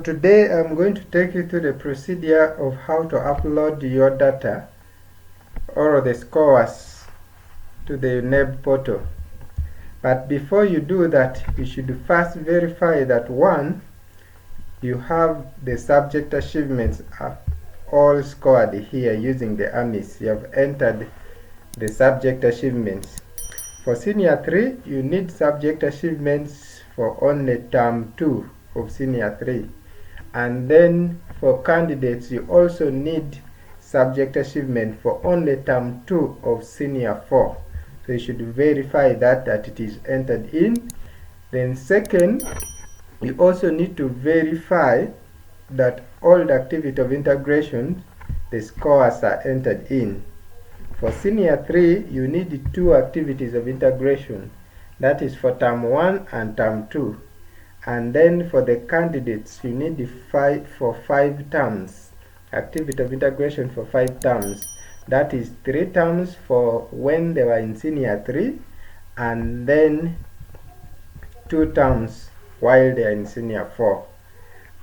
Today I'm going to take you through the procedure of how to upload your data or the scores to the Uneb portal. But before you do that, you should first verify that one, you have the subject achievements all scored here using the AMIS. You have entered the subject achievements. For Senior 3, you need subject achievements for only term 2 of Senior 3. And then for candidates, you also need subject achievement for only term 2 of Senior 4. So you should verify that it is entered in. Then second, you also need to verify that all the activity of integration, the scores are entered in. For Senior 3, you need 2 activities of integration. That is for term 1 and term 2. And then for the candidates, you need 5 terms, activity of integration for 5 terms. That is 3 terms for when they were in Senior 3, and then 2 terms while they are in Senior 4.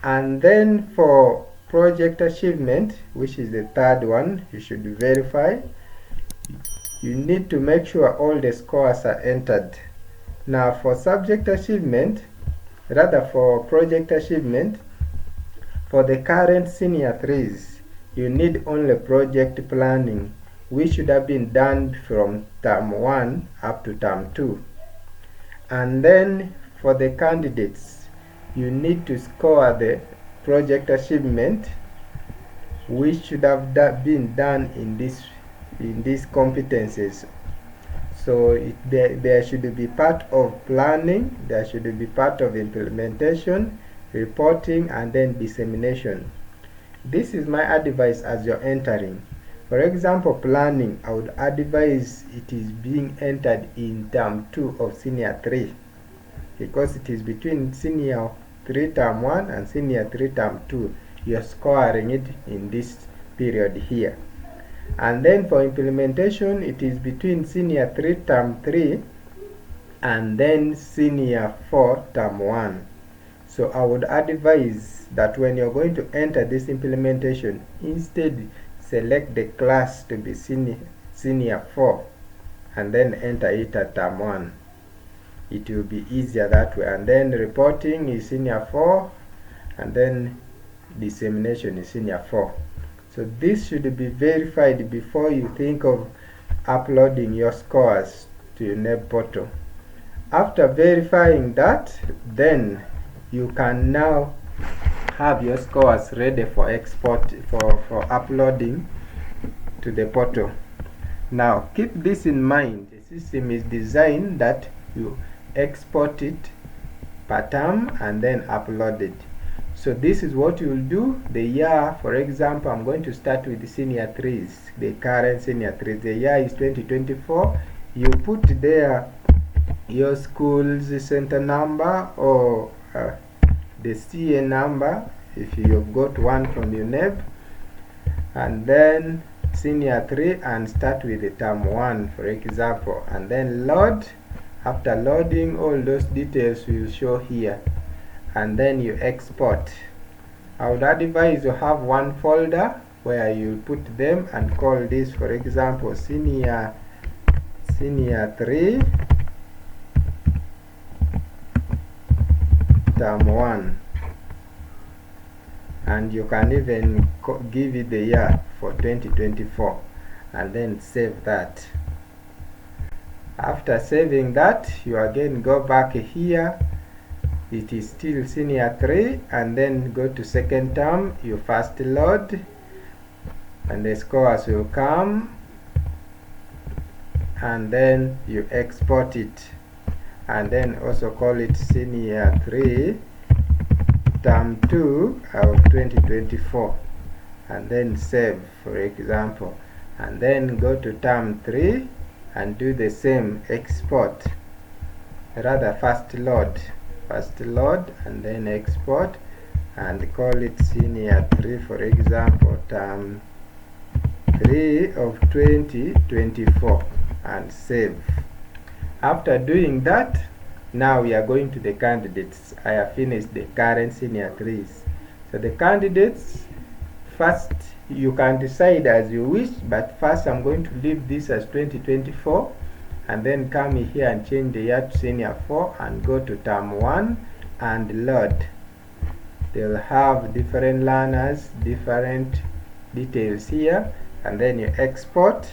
And then for project achievement, which is the third one, you should verify. You need to make sure all the scores are entered. Now for subject achievement, for project achievement, for the current Senior 3s, you need only project planning, which should have been done from term 1 up to term 2. And then for the candidates, you need to score the project achievement, which should have been done in these competencies. So there should be part of planning, there should be part of implementation, reporting, and then dissemination. This is my advice as you're entering. For example, planning, I would advise it is being entered in term 2 of Senior 3, because it is between Senior 3 term 1 and Senior 3 term 2. You're scoring it in this period here. And then for implementation, it is between Senior 3 term 3 and then Senior 4 term 1. So I would advise that when you're going to enter this implementation, instead select the class to be Senior 4 and then enter it at term 1. It will be easier that way. And then reporting is Senior 4, and then dissemination is Senior 4. So this should be verified before you think of uploading your scores to your Uneb portal. After verifying that, then you can now have your scores ready for export, for uploading to the portal. Now keep this in mind. The system is designed that you export it per term and then upload it. So this is what you will do. The year, for example, I'm going to start with the Senior 3s, the current Senior 3s. The year is 2024. You put there your school's center number or the CA number, if you've got one from Uneb, and then Senior 3 and start with the term 1, for example, and then load. After loading, all those details will show here, and then you export. I would advise you have one folder where you put them and call this, for example, Senior 3 term 1, and you can even give it the year for 2024 and then save that. After saving that, you again go back here. It is still Senior 3, and then go to second term. You first load and the scores will come, and then you export it, and then also call it Senior 3 term 2 of 2024 and then save, for example, and then go to term 3 and do the same, export, first load and then export, and call it Senior 3, for example, term 3 of 2024 and save. After doing that, now we are going to the candidates. I have finished the current Senior 3s. So the candidates, first you can decide as you wish, but first I'm going to leave this as 2024 and then come here and change the year to senior 4 and go to term 1 and load. They'll have different learners, different details here, and then you export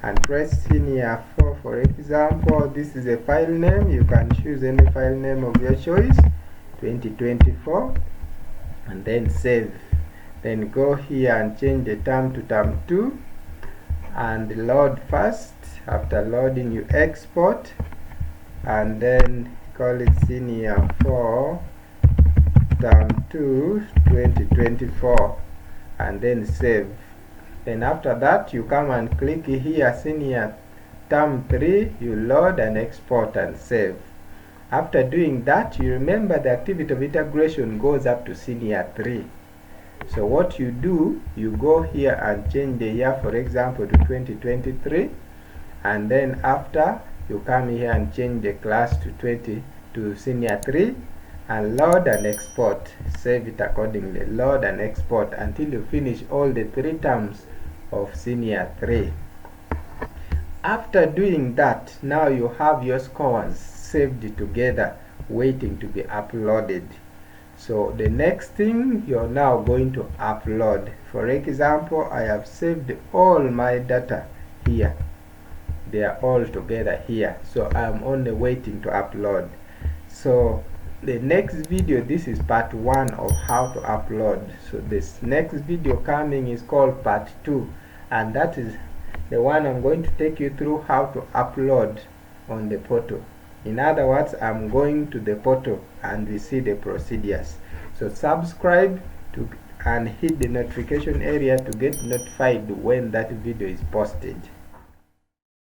and press senior 4. For example, this is a file name. You can choose any file name of your choice, 2024, and then save. Then go here and change the term to term 2 and load first. After loading, you export and then call it senior 4 term 2 2024 and then save. Then after that you come and click here senior term 3, you load and export and save. After doing that, you remember the activity of integration goes up to senior 3. So what you do, you go here and change the year, for example, to 2023, and then after you come here and change the class to senior 3 and load and export. Save it accordingly, load and export until you finish all the 3 terms of senior 3. After doing that, now you have your scores saved together waiting to be uploaded. So the next thing, you're now going to upload. For example, I have saved all my data here. They are all together here, so I'm only waiting to upload. So the next video, this is part 1 of how to upload. So this next video coming is called part 2, and that is the one I'm going to take you through how to upload on the portal. In other words, I'm going to the portal and we see the procedures. So subscribe and hit the notification area to get notified when that video is posted.